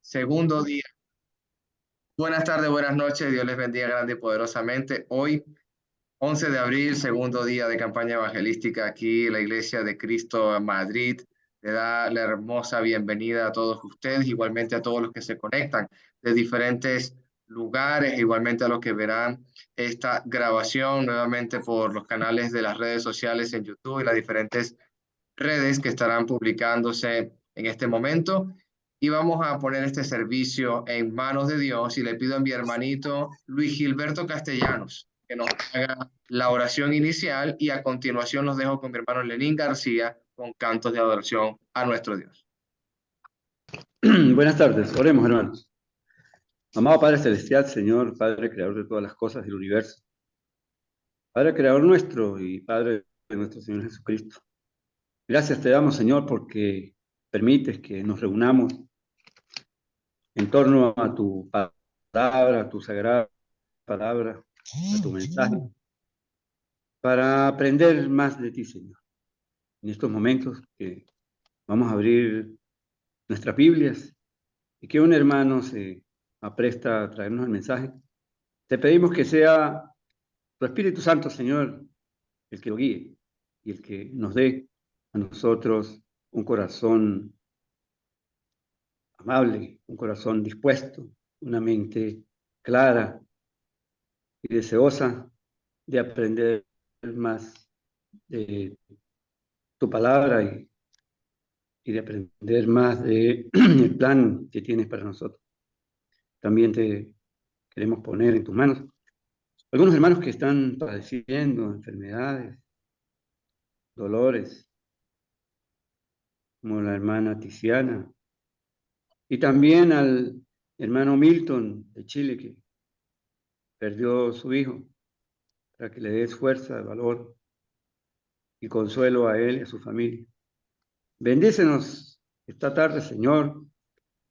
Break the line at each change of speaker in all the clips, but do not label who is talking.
Segundo día. Buenas tardes, buenas noches. Dios les bendiga grande y poderosamente. Hoy, 11 de abril, segundo día de campaña evangelística aquí, la Iglesia de Cristo en Madrid. Le da la hermosa bienvenida a todos ustedes, igualmente a todos los que se conectan de diferentes lugares, igualmente a los que verán esta grabación nuevamente por los canales de las redes sociales en YouTube y las diferentes redes que estarán publicándose en este momento. Y vamos a poner este servicio en manos de Dios y le pido a mi hermanito Luis Gilberto Castellanos que nos haga la oración inicial y a continuación los dejo con mi hermano Lenín García con cantos de adoración a nuestro Dios.
Buenas tardes, oremos hermanos. Amado Padre Celestial, Señor, Padre Creador de todas las cosas del universo, Padre Creador nuestro y Padre de nuestro Señor Jesucristo. Gracias te damos, Señor, porque permites que nos reunamos en torno a tu palabra, a tu sagrada palabra, a tu mensaje, para aprender más de ti, Señor. En estos momentos que vamos a abrir nuestras Biblias y que un hermano se apresta a traernos el mensaje, te pedimos que sea tu Espíritu Santo, Señor, el que lo guíe y el que nos dé a nosotros un corazón amable, un corazón dispuesto, una mente clara y deseosa de aprender más de tu palabra y de aprender más de el plan que tienes para nosotros. También te queremos poner en tus manos algunos hermanos que están padeciendo enfermedades, dolores, como la hermana Tiziana, y también al hermano Milton de Chile, que perdió su hijo, para que le des fuerza, valor y consuelo a él y a su familia. Bendícenos esta tarde, Señor,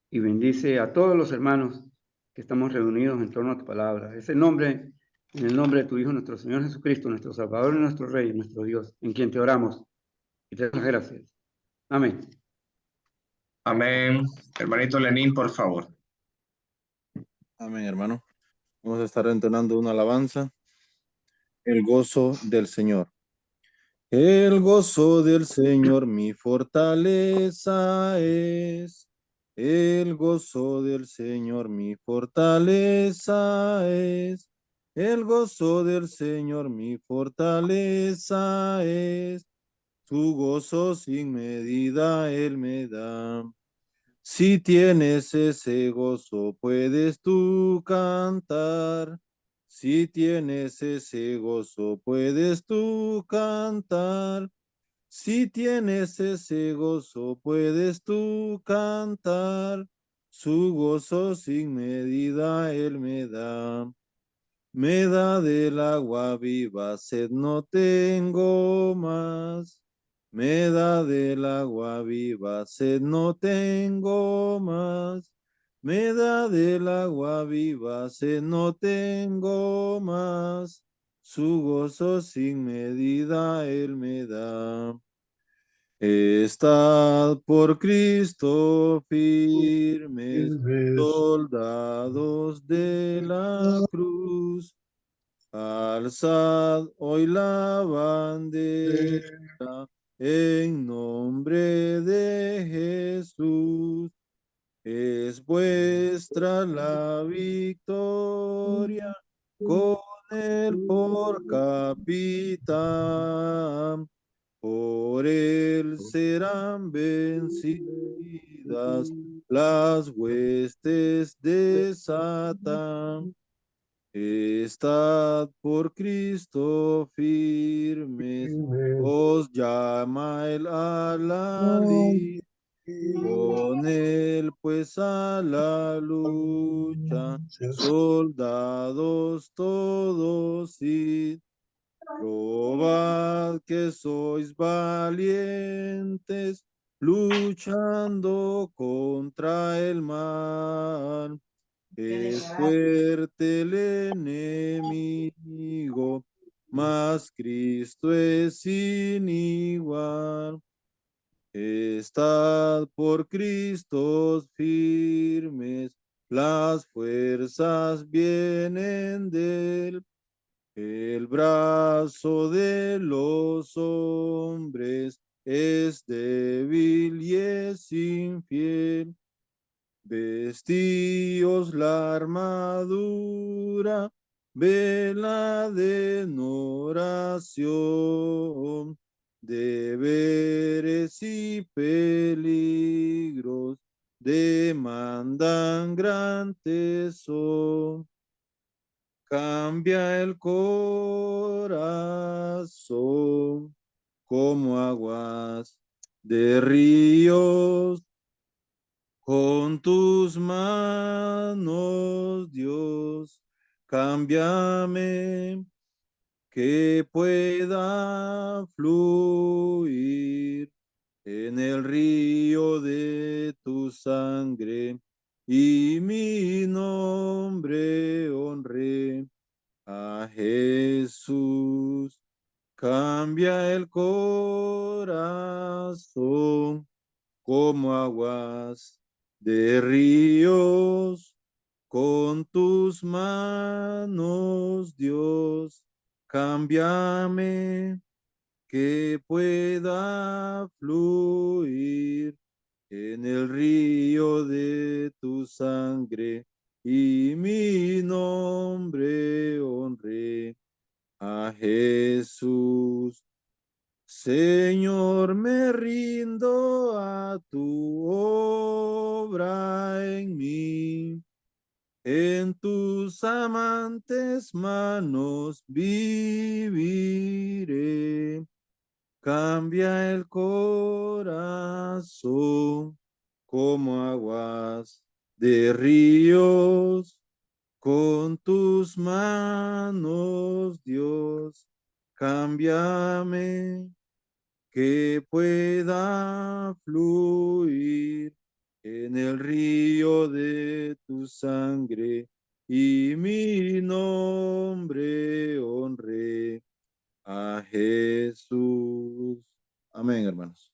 y bendice a todos los hermanos que estamos reunidos en torno a tu palabra. Es en el nombre de tu Hijo, nuestro Señor Jesucristo, nuestro Salvador y nuestro Rey, nuestro Dios, en quien te oramos y te damos gracias. Amén.
Amén. Hermanito Lenín, por favor.
Amén, hermano. Vamos a estar entonando una alabanza. El gozo del Señor. El gozo del Señor mi fortaleza es. El gozo del Señor mi fortaleza es. El gozo del Señor mi fortaleza es. Su gozo sin medida Él me da. Si tienes ese gozo, puedes tú cantar. Si tienes ese gozo, puedes tú cantar. Si tienes ese gozo, puedes tú cantar. Su gozo sin medida Él me da. Me da del agua viva, sed no tengo más. Me da del agua viva, sed no tengo más. Me da del agua viva, sed no tengo más. Su gozo sin medida Él me da. Estad por Cristo firmes, soldados de la cruz. Alzad hoy la bandera en nombre de Jesús. Es vuestra la victoria con él por capitán. Por él serán vencidas las huestes de Satán. Estad por Cristo firmes, os llama él a la lid. Con él pues a la lucha, soldados todos id. Probad que sois valientes, luchando contra el mal. Es fuerte el enemigo, mas Cristo es sin igual. Estad por Cristo firmes, las fuerzas vienen de él. El brazo de los hombres es débil y es infiel. Vestíos la armadura, velad en oración, deberes y peligros demandan gran tesoro. Cambia el corazón como aguas de ríos. Con tus manos, Dios, cámbiame, que pueda fluir en el río de tu sangre y mi nombre honre a Jesús. Cambia el corazón como aguas de ríos. Con tus manos, Dios, cámbiame, que pueda fluir en el río de tu sangre y mi nombre honre a Jesús. Señor, me rindo a tu obra en mí. En tus amantes manos viviré. Cambia el corazón como aguas de ríos. Con tus manos, Dios, cámbiame, que pueda fluir en el río de tu sangre y mi nombre honre a Jesús. Amén, hermanos.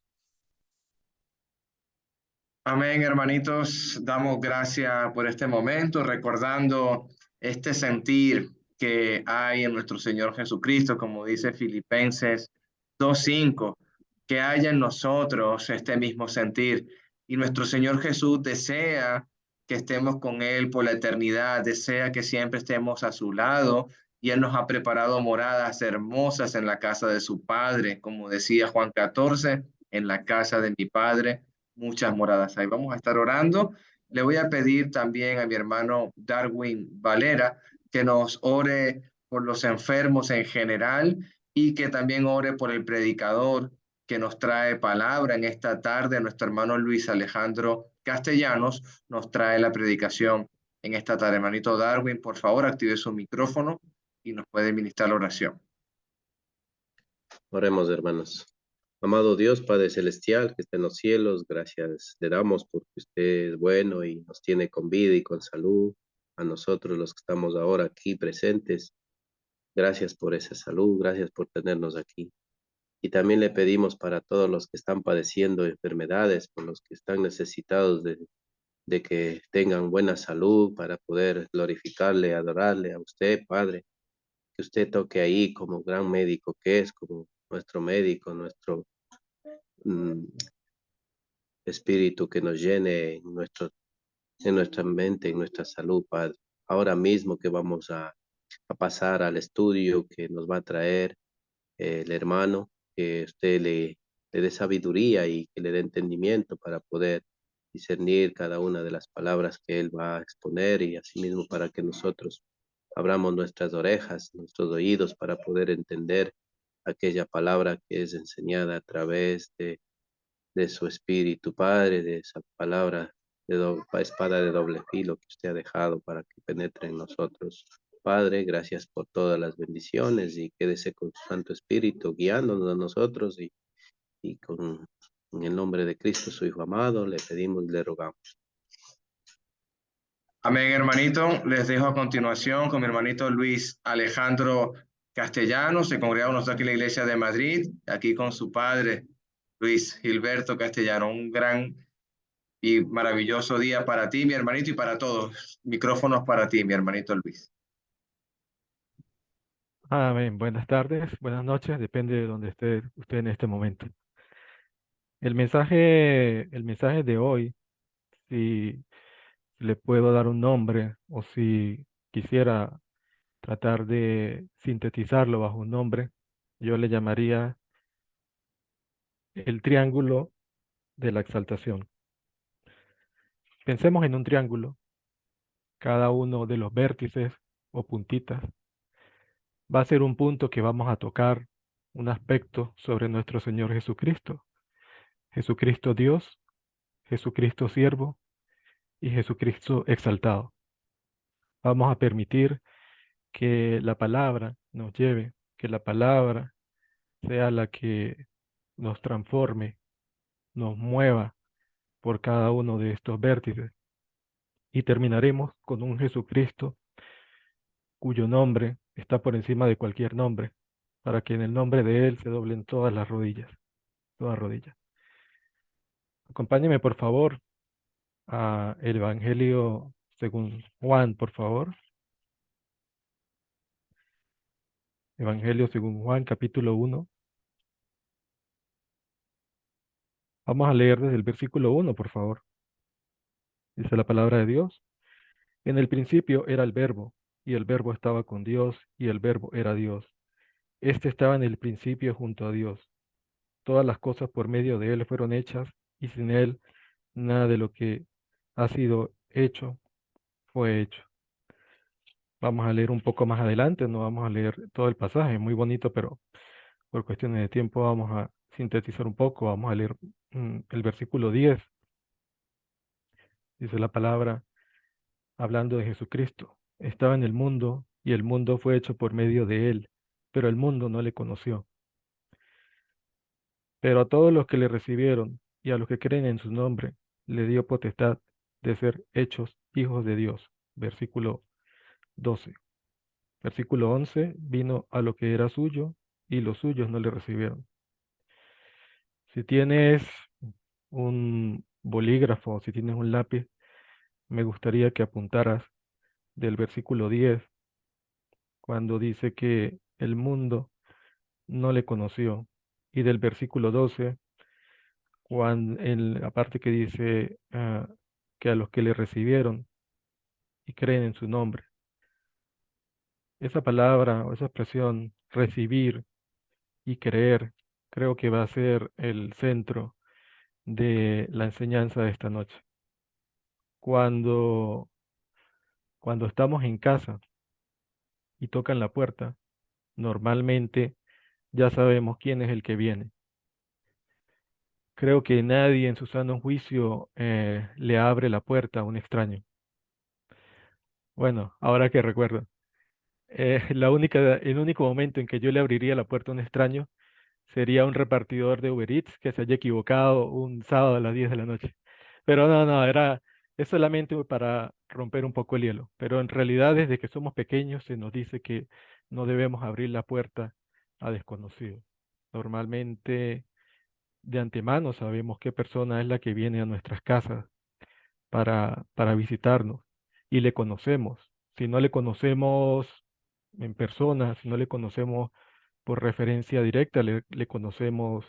Amén, hermanitos. Damos gracias por este momento, recordando este sentir que hay en nuestro Señor Jesucristo, como dice Filipenses 2:5, que haya en nosotros este mismo sentir. Y nuestro Señor Jesús desea que estemos con Él por la eternidad, desea que siempre estemos a su lado, y Él nos ha preparado moradas hermosas en la casa de su Padre, como decía Juan 14, en la casa de mi Padre muchas moradas ahí. Vamos a estar orando. Le voy a pedir también a mi hermano Darwin Valera que nos ore por los enfermos en general y que también ore por el predicador que nos trae palabra en esta tarde. Nuestro hermano Luis Alejandro Castellanos nos trae la predicación en esta tarde. Hermanito Darwin, por favor, active su micrófono y nos puede ministrar la oración.
Oremos, hermanos. Amado Dios, Padre Celestial, que está en los cielos, gracias le damos porque usted es bueno y nos tiene con vida y con salud. A nosotros los que estamos ahora aquí presentes, gracias por esa salud, gracias por tenernos aquí. Y también le pedimos para todos los que están padeciendo enfermedades, por los que están necesitados de que tengan buena salud para poder glorificarle, adorarle a usted, Padre. Que usted toque ahí como gran médico que es, como nuestro médico, nuestro espíritu, que nos llene en nuestra mente, en nuestra salud, Padre. Ahora mismo que vamos a pasar al estudio que nos va a traer el hermano, que usted le dé sabiduría y que le dé entendimiento para poder discernir cada una de las palabras que él va a exponer, y asimismo para que nosotros abramos nuestras orejas, nuestros oídos para poder entender aquella palabra que es enseñada a través de su espíritu, Padre, de esa palabra espada de doble filo que usted ha dejado para que penetre en nosotros. Padre, gracias por todas las bendiciones y quédese con su Santo Espíritu guiándonos a nosotros, y en el nombre de Cristo, su Hijo amado, le pedimos, le rogamos.
Amén, hermanito. Les dejo a continuación con mi hermanito Luis Alejandro Castellanos. Se congrega nosotros aquí en la iglesia de Madrid, aquí con su padre Luis Gilberto Castellano, un gran y maravilloso día para ti, mi hermanito, y para todos. Micrófonos para ti, mi hermanito Luis.
Amén. Buenas tardes, buenas noches, depende de donde esté usted en este momento. El mensaje de hoy, si le puedo dar un nombre o si quisiera tratar de sintetizarlo bajo un nombre, yo le llamaría el triángulo de la exaltación. Pensemos en un triángulo, cada uno de los vértices o puntitas va a ser un punto que vamos a tocar, un aspecto sobre nuestro Señor Jesucristo. Jesucristo Dios, Jesucristo siervo y Jesucristo exaltado. Vamos a permitir que la palabra nos lleve, que la palabra sea la que nos transforme, nos mueva por cada uno de estos vértices. Y terminaremos con un Jesucristo cuyo nombre está por encima de cualquier nombre, para que en el nombre de Él se doblen todas las rodillas, todas rodillas. Acompáñeme, por favor, a el Evangelio según Juan, por favor. Evangelio según Juan, capítulo 1. Vamos a leer desde el versículo 1, por favor. Dice la palabra de Dios. En el principio era el Verbo, y el Verbo estaba con Dios, y el Verbo era Dios. Este estaba en el principio junto a Dios. Todas las cosas por medio de Él fueron hechas, y sin Él nada de lo que ha sido hecho fue hecho. Vamos a leer un poco más adelante, no vamos a leer todo el pasaje, muy bonito, pero por cuestiones de tiempo vamos a sintetizar un poco, vamos a leer el versículo 10. Dice la palabra, hablando de Jesucristo, estaba en el mundo y el mundo fue hecho por medio de él, pero el mundo no le conoció. Pero a todos los que le recibieron y a los que creen en su nombre, le dio potestad de ser hechos hijos de Dios. Versículo 12. Versículo 11, vino a lo que era suyo y los suyos no le recibieron. Si tienes un bolígrafo, si tienes un lápiz, me gustaría que apuntaras del versículo 10, cuando dice que el mundo no le conoció, y del versículo 12, cuando, en la parte que dice que a los que le recibieron y creen en su nombre. Esa palabra o esa expresión, recibir y creer, creo que va a ser el centro de la enseñanza de esta noche. Cuando, cuando estamos en casa y tocan la puerta, normalmente ya sabemos quién es el que viene. Creo que nadie en su sano juicio le abre la puerta a un extraño. Bueno, ahora que recuerdo, el único momento en que yo le abriría la puerta a un extraño sería un repartidor de Uber Eats que se haya equivocado un sábado a las 10 de la noche. Pero no, es solamente para romper un poco el hielo. Pero en realidad, desde que somos pequeños, se nos dice que no debemos abrir la puerta a desconocidos. Normalmente, de antemano, sabemos qué persona es la que viene a nuestras casas para visitarnos y le conocemos. Si no le conocemos en persona, si no le conocemos por referencia directa, le conocemos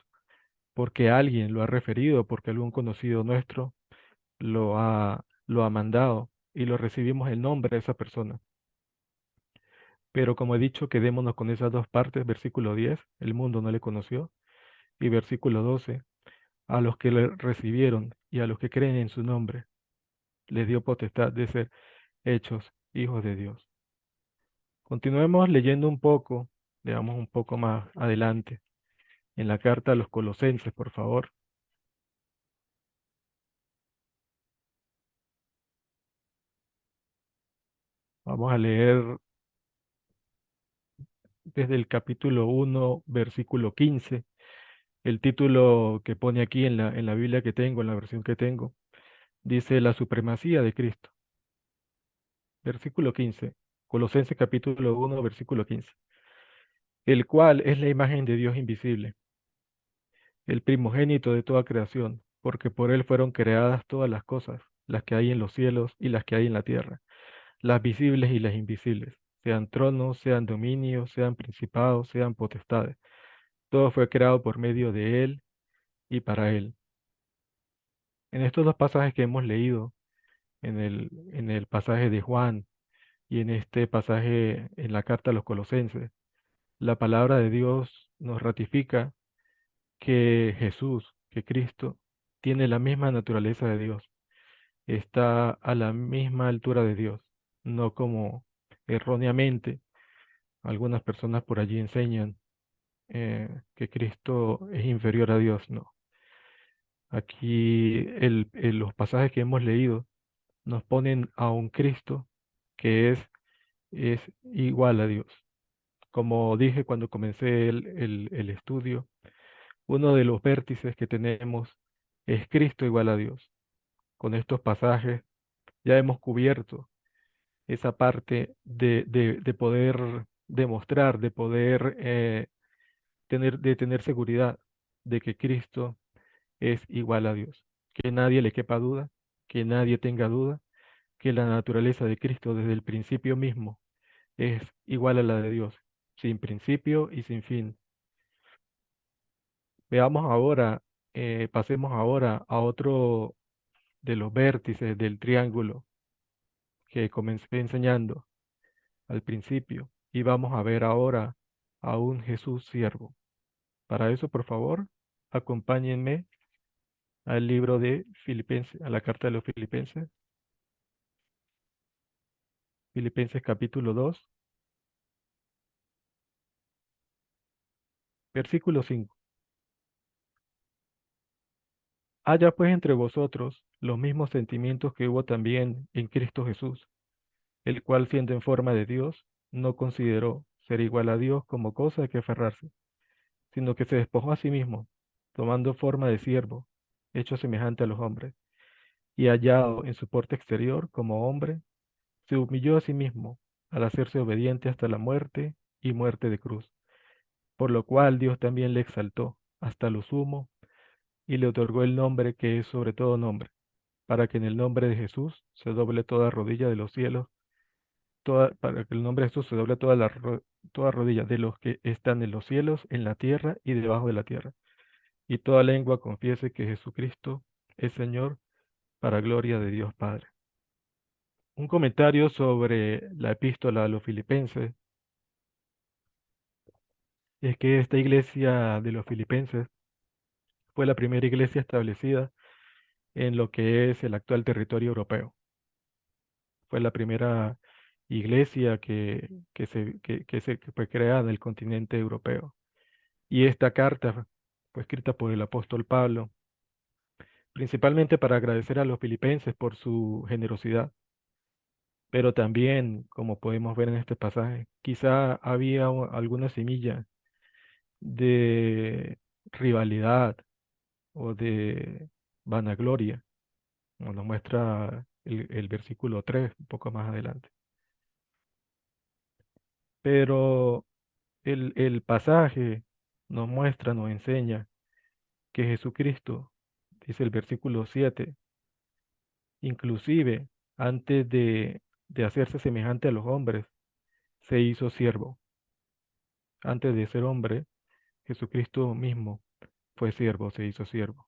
porque alguien lo ha referido, porque algún conocido nuestro lo ha mandado y lo recibimos el nombre de esa persona. Pero como he dicho, quedémonos con esas dos partes, versículo 10, el mundo no le conoció, y versículo 12, a los que le recibieron y a los que creen en su nombre, les dio potestad de ser hechos hijos de Dios. Continuemos leyendo un poco, leamos un poco más adelante, en la carta a los Colosenses, por favor. Vamos a leer desde el capítulo 1, versículo 15. El título que pone aquí en la Biblia que tengo, en la versión que tengo, dice la supremacía de Cristo. Versículo 15. Colosenses capítulo 1, versículo 15. El cual es la imagen de Dios invisible, el primogénito de toda creación, porque por él fueron creadas todas las cosas, las que hay en los cielos y las que hay en la tierra, las visibles y las invisibles, sean tronos, sean dominios, sean principados, sean potestades. Todo fue creado por medio de él y para él. En estos dos pasajes que hemos leído, en el pasaje de Juan y en este pasaje en la carta a los Colosenses, la palabra de Dios nos ratifica que Jesús, que Cristo, tiene la misma naturaleza de Dios, está a la misma altura de Dios, no como erróneamente algunas personas por allí enseñan que Cristo es inferior a Dios. No. Aquí los pasajes que hemos leído nos ponen a un Cristo que es igual a Dios. Como dije cuando comencé el estudio, uno de los vértices que tenemos es Cristo igual a Dios. Con estos pasajes ya hemos cubierto esa parte de poder demostrar, de poder tener seguridad de que Cristo es igual a Dios. Que nadie le quepa duda, que nadie tenga duda, que la naturaleza de Cristo desde el principio mismo es igual a la de Dios, sin principio y sin fin. Veamos ahora, pasemos ahora a otro de los vértices del triángulo que comencé enseñando al principio y vamos a ver ahora a un Jesús siervo. Para eso, por favor, acompáñenme al libro de Filipenses, a la carta de los Filipenses, Filipenses capítulo 2, versículo 5. Haya pues entre vosotros los mismos sentimientos que hubo también en Cristo Jesús, el cual siendo en forma de Dios, no consideró ser igual a Dios como cosa de que aferrarse, sino que se despojó a sí mismo, tomando forma de siervo, hecho semejante a los hombres, y hallado en su porte exterior como hombre, se humilló a sí mismo, al hacerse obediente hasta la muerte y muerte de cruz, por lo cual Dios también le exaltó hasta lo sumo y le otorgó el nombre que es sobre todo nombre, para que en el nombre de Jesús se doble toda rodilla de los cielos, para que el nombre de Jesús se doble toda rodilla de los que están en los cielos, en la tierra y debajo de la tierra, y toda lengua confiese que Jesucristo es Señor, para gloria de Dios Padre. Un comentario sobre la epístola a los filipenses es que esta iglesia de los filipenses fue la primera iglesia establecida en lo que es el actual territorio europeo. Fue la primera iglesia que fue creada en el continente europeo. Y esta carta fue escrita por el apóstol Pablo, principalmente para agradecer a los filipenses por su generosidad, pero también, como podemos ver en este pasaje, quizá había alguna semilla de rivalidad o de vanagloria, como nos muestra el versículo 3 un poco más adelante. Pero el pasaje nos muestra, nos enseña que Jesucristo, dice el versículo 7, inclusive antes de hacerse semejante a los hombres, se hizo siervo. Antes de ser hombre, Jesucristo mismo fue siervo, se hizo siervo.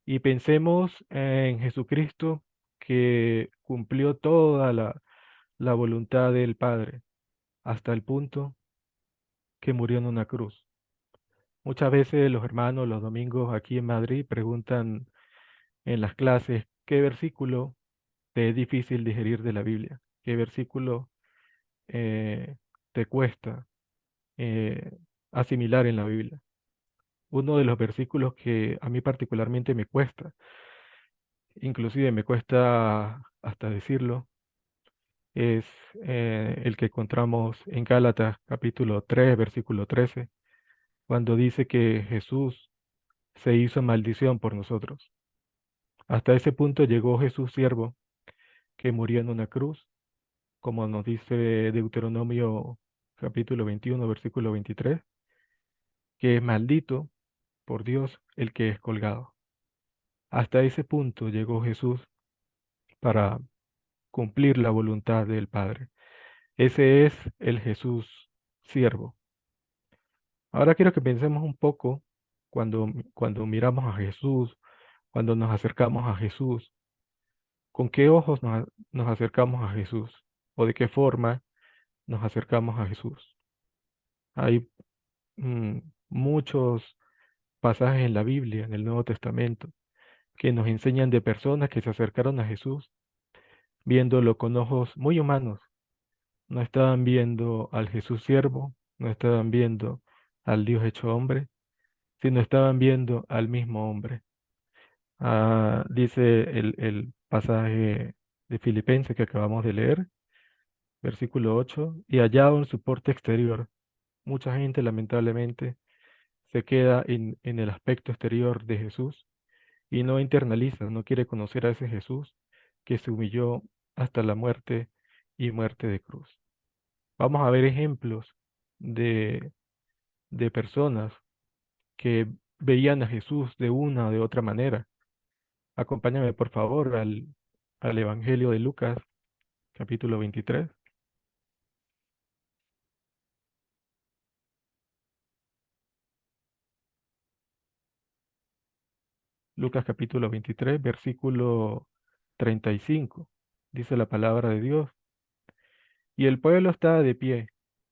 Y pensemos en Jesucristo que cumplió toda la voluntad del Padre hasta el punto que murió en una cruz. Muchas veces los hermanos los domingos aquí en Madrid preguntan en las clases qué versículo te es difícil digerir de la Biblia, qué versículo eh, te cuesta eh, asimilar en la Biblia. Uno de los versículos que a mí particularmente me cuesta, inclusive me cuesta hasta decirlo, es el que encontramos en Gálatas capítulo 3, versículo 13, cuando dice que Jesús se hizo maldición por nosotros. Hasta ese punto llegó Jesús siervo, que murió en una cruz, como nos dice Deuteronomio capítulo 21, versículo 23, que es maldito por Dios el que es colgado. Hasta ese punto llegó Jesús para cumplir la voluntad del Padre. Ese es el Jesús siervo. Ahora quiero que pensemos un poco cuando miramos a Jesús, cuando nos acercamos a Jesús, ¿con qué ojos nos acercamos a Jesús? ¿O de qué forma nos acercamos a Jesús? Hay mm, muchos pasajes en la Biblia, en el Nuevo Testamento, que nos enseñan de personas que se acercaron a Jesús viéndolo con ojos muy humanos. No estaban viendo al Jesús siervo, no estaban viendo al Dios hecho hombre, sino estaban viendo al mismo hombre. Dice el pasaje de Filipenses que acabamos de leer, versículo 8, y hallado en su porte exterior. Mucha gente lamentablemente se queda en el aspecto exterior de Jesús y no internaliza, no quiere conocer a ese Jesús que se humilló hasta la muerte y muerte de cruz. Vamos a ver ejemplos de, de personas que veían a Jesús de una o de otra manera. Acompáñame por favor al Evangelio de Lucas, capítulo 23. Lucas capítulo 23, versículo 35. Dice la palabra de Dios. Y el pueblo estaba de pie,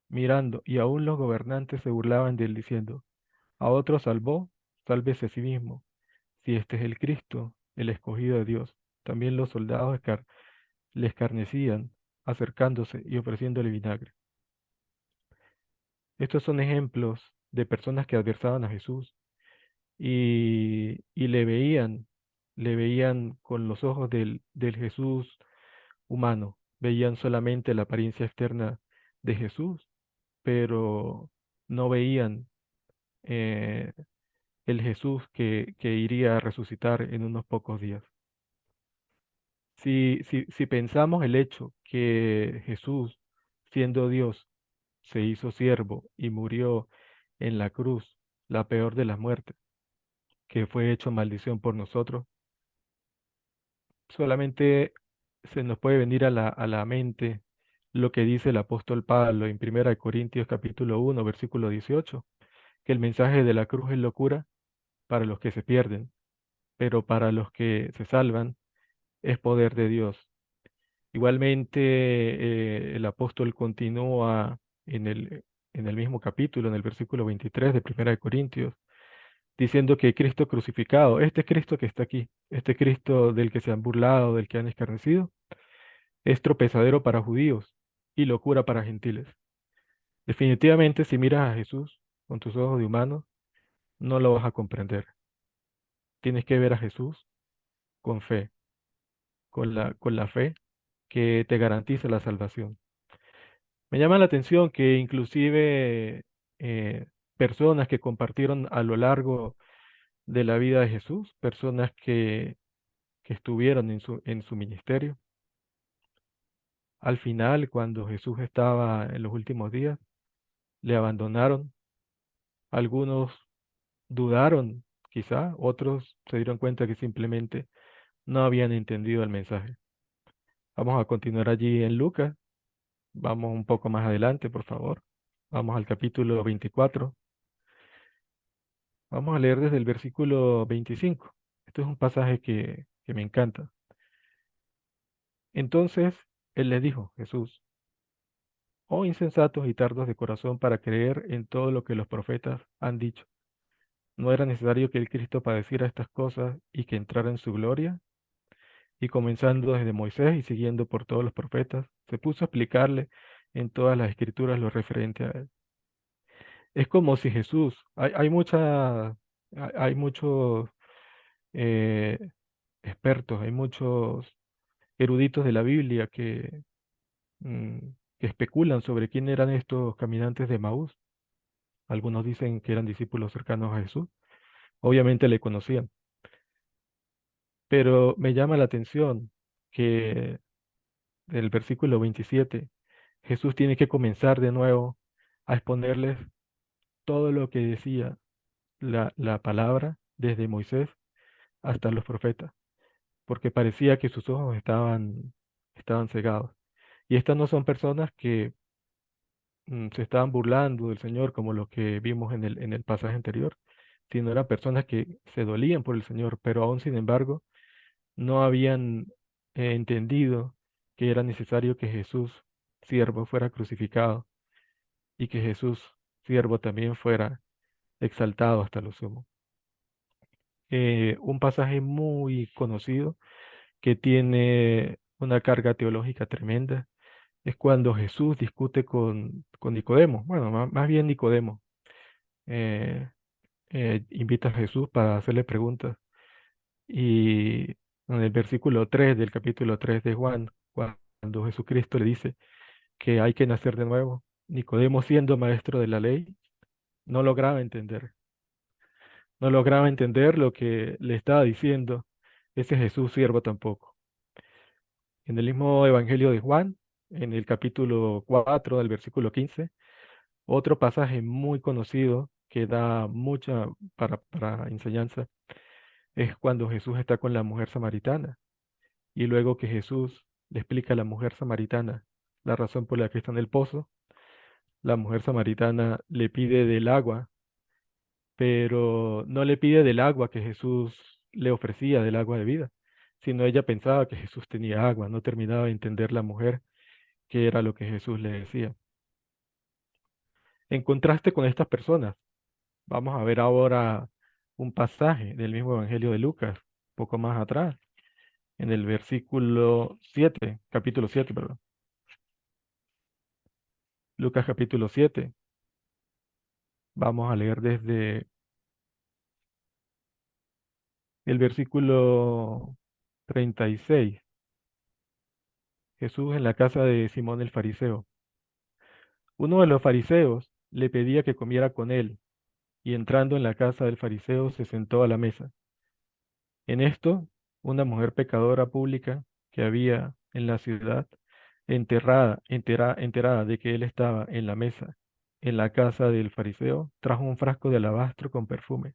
mirando, y aún los gobernantes se burlaban de él, diciendo, a otro salvó, sálvese a sí mismo, si este es el Cristo, el escogido de Dios. También los soldados le escarnecían, acercándose y ofreciéndole vinagre. Estos son ejemplos de personas que adversaban a Jesús y le veían con los ojos del Jesús humano, veían solamente la apariencia externa de Jesús, pero no veían eh, el Jesús que iría a resucitar en unos pocos días. Si pensamos el hecho que Jesús, siendo Dios, se hizo siervo y murió en la cruz, la peor de las muertes, que fue hecho maldición por nosotros, solamente se nos puede venir a la mente lo que dice el apóstol Pablo en 1 Corintios capítulo 1, versículo 18, que el mensaje de la cruz es locura para los que se pierden, pero para los que se salvan es poder de Dios. Igualmente, el apóstol continúa en el mismo capítulo, en el versículo 23 de 1 Corintios, diciendo que Cristo crucificado, este Cristo que está aquí, este Cristo del que se han burlado, del que han escarnecido, es tropezadero para judíos y locura para gentiles. Definitivamente, si miras a Jesús con tus ojos de humano, no lo vas a comprender. Tienes que ver a Jesús con fe, con la fe que te garantiza la salvación. Me llama la atención que inclusive personas que compartieron a lo largo de la vida de Jesús, personas que estuvieron en su ministerio, al final, cuando Jesús estaba en los últimos días, le abandonaron. Algunos dudaron, quizá, otros se dieron cuenta que simplemente no habían entendido el mensaje. Vamos a continuar allí en Lucas. Vamos un poco más adelante, por favor. Vamos al capítulo 24. Vamos a leer desde el versículo 25. Este es un pasaje que me encanta. Entonces él les dijo, Jesús, oh insensatos y tardos de corazón para creer en todo lo que los profetas han dicho. ¿No era necesario que el Cristo padeciera estas cosas y que entrara en su gloria? Y comenzando desde Moisés y siguiendo por todos los profetas, se puso a explicarle en todas las escrituras lo referente a él. Es como si Jesús, hay muchos eh, expertos, hay muchos eruditos de la Biblia mm, que especulan sobre quién eran estos caminantes de Maús. Algunos dicen que eran discípulos cercanos a Jesús. Obviamente le conocían. Pero me llama la atención que del versículo 27, Jesús tiene que comenzar de nuevo a exponerles todo lo que decía la palabra desde Moisés hasta los profetas, porque parecía que sus ojos estaban cegados. Y estas no son personas que se estaban burlando del Señor como lo que vimos en el pasaje anterior, sino eran personas que se dolían por el Señor, pero aún sin embargo no habían entendido que era necesario que Jesús, siervo, fuera crucificado y que Jesús, siervo, también fuera exaltado hasta lo sumo. Un pasaje muy conocido que tiene una carga teológica tremenda es cuando Jesús discute con Nicodemo, bueno, más bien Nicodemo, eh, invita a Jesús para hacerle preguntas y en el versículo 3 del capítulo 3 de Juan, cuando Jesucristo le dice que hay que nacer de nuevo, Nicodemo, siendo maestro de la ley, no lograba entender, no lograba entender lo que le estaba diciendo ese Jesús siervo tampoco. En el mismo Evangelio de Juan, en el capítulo 4 del versículo 15, otro pasaje muy conocido que da mucha para enseñanza es cuando Jesús está con la mujer samaritana y luego que Jesús le explica a la mujer samaritana la razón por la que está en el pozo, la mujer samaritana le pide del agua, pero no le pide del agua que Jesús le ofrecía, del agua de vida, sino ella pensaba que Jesús tenía agua, no terminaba de entender la mujer qué era lo que Jesús le decía. En contraste con estas personas, vamos a ver ahora un pasaje del mismo Evangelio de Lucas, poco más atrás, en el versículo 7, capítulo 7, perdón. Lucas capítulo 7. Vamos a leer desde el versículo 36. Jesús en la casa de Simón el fariseo. Uno de los fariseos le pedía que comiera con él, y entrando en la casa del fariseo se sentó a la mesa. En esto, una mujer pecadora pública que había en la ciudad, enterada de que él estaba en la mesa, en la casa del fariseo, trajo un frasco de alabastro con perfume,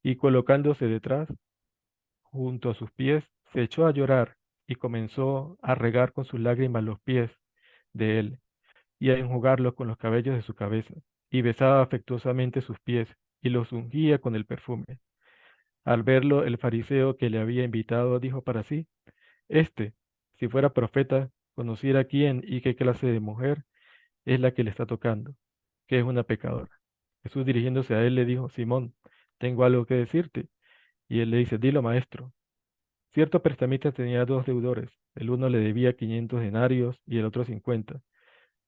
y colocándose detrás, junto a sus pies, se echó a llorar y comenzó a regar con sus lágrimas los pies de él y a enjugarlos con los cabellos de su cabeza, y besaba afectuosamente sus pies y los ungía con el perfume. Al verlo, el fariseo que le había invitado dijo para sí, este, si fuera profeta, conociera quién y qué clase de mujer es la que le está tocando, que es una pecadora. Jesús dirigiéndose a él le dijo, Simón, tengo algo que decirte. Y él le dice, dilo, maestro. Cierto prestamista tenía dos deudores. El uno le debía 500 denarios y el otro 50.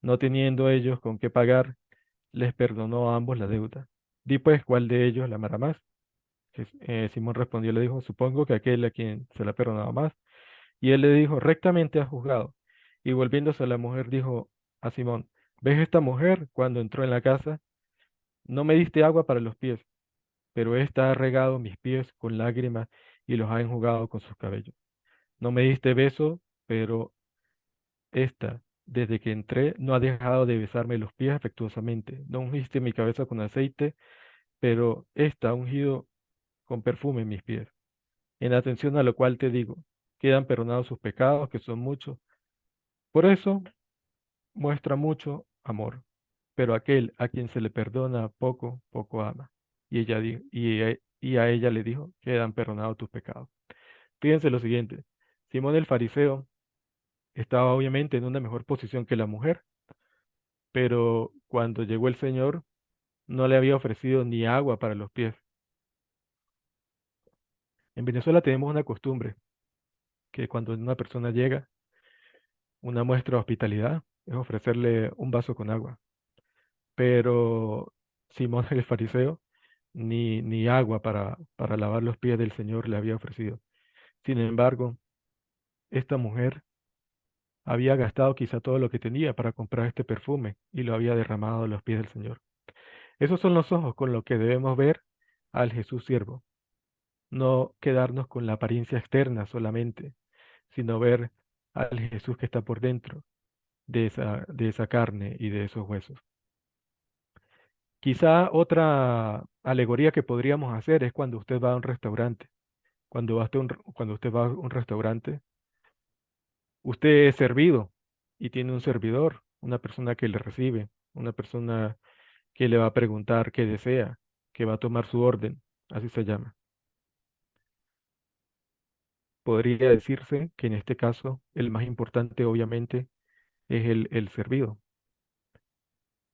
No teniendo ellos con qué pagar, les perdonó a ambos la deuda. Di pues cuál de ellos la amará más. Simón respondió y le dijo, supongo que aquel a quien se la perdonaba más. Y él le dijo, rectamente has juzgado. Y volviéndose a la mujer dijo a Simón, ¿ves esta mujer cuando entró en la casa? No me diste agua para los pies, pero ésta ha regado mis pies con lágrimas y los ha enjugado con sus cabellos. No me diste beso, pero esta, desde que entré, no ha dejado de besarme los pies afectuosamente. No ungiste mi cabeza con aceite, pero esta ha ungido con perfume mis pies. En atención a lo cual te digo, quedan perdonados sus pecados, que son muchos. Por eso muestra mucho amor, pero aquel a quien se le perdona poco, poco ama. Y ella y a ella le dijo, quedan perdonados tus pecados. Fíjense lo siguiente, Simón el fariseo estaba obviamente en una mejor posición que la mujer, pero cuando llegó el Señor no le había ofrecido ni agua para los pies. En Venezuela tenemos una costumbre que cuando una persona llega, una muestra de hospitalidad es ofrecerle un vaso con agua. Pero Simón el fariseo ni agua para lavar los pies del Señor le había ofrecido. Sin embargo, esta mujer había gastado quizá todo lo que tenía para comprar este perfume y lo había derramado a los pies del Señor. Esos son los ojos con los que debemos ver al Jesús siervo, no quedarnos con la apariencia externa solamente, sino ver al Jesús que está por dentro de esa carne y de esos huesos. Quizá otra alegoría que podríamos hacer es cuando usted va a un restaurante cuando usted va a un restaurante, usted es servido y tiene un servidor, una persona que le recibe, una persona que le va a preguntar qué desea, que va a tomar su orden, así se llama. Podría decirse que en este caso el más importante obviamente es el servido.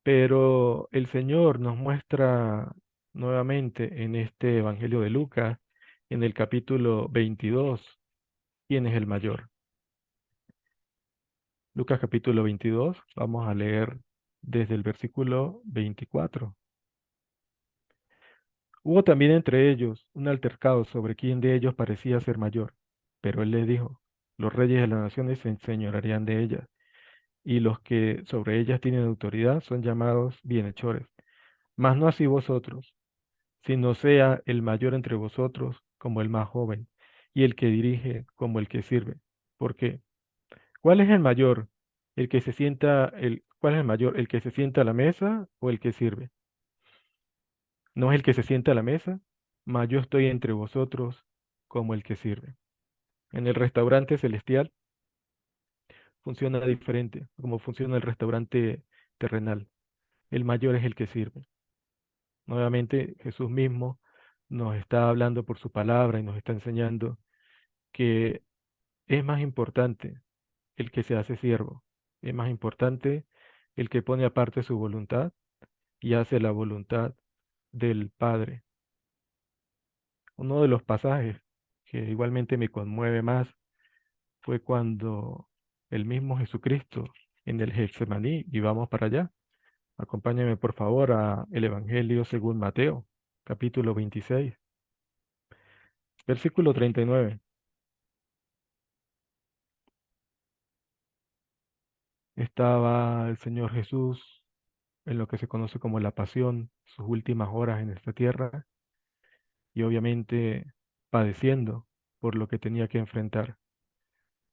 Pero el Señor nos muestra nuevamente en este Evangelio de Lucas, en el capítulo 22, quién es el mayor. Lucas capítulo 22, vamos a leer desde el versículo 24. Hubo también entre ellos un altercado sobre quién de ellos parecía ser mayor. Pero él les dijo, los reyes de las naciones se enseñorearán de ellas, y los que sobre ellas tienen autoridad son llamados bienhechores. Mas no así vosotros, sino sea el mayor entre vosotros como el más joven, y el que dirige como el que sirve. Porque, ¿cuál es el mayor? ¿Cuál es el mayor? ¿El que se sienta a la mesa o el que sirve? No es el que se sienta a la mesa, mas yo estoy entre vosotros como el que sirve. En el restaurante celestial funciona diferente, como funciona el restaurante terrenal. El mayor es el que sirve. Nuevamente, Jesús mismo nos está hablando por su palabra y nos está enseñando que es más importante el que se hace siervo, es más importante el que pone aparte su voluntad y hace la voluntad del Padre. Uno de los pasajes que igualmente me conmueve más fue cuando el mismo Jesucristo en el Getsemaní, y vamos para allá. Acompáñame por favor a el Evangelio según Mateo, capítulo 26, versículo 39. Estaba el Señor Jesús en lo que se conoce como la pasión, sus últimas horas en esta tierra, y obviamente padeciendo por lo que tenía que enfrentar.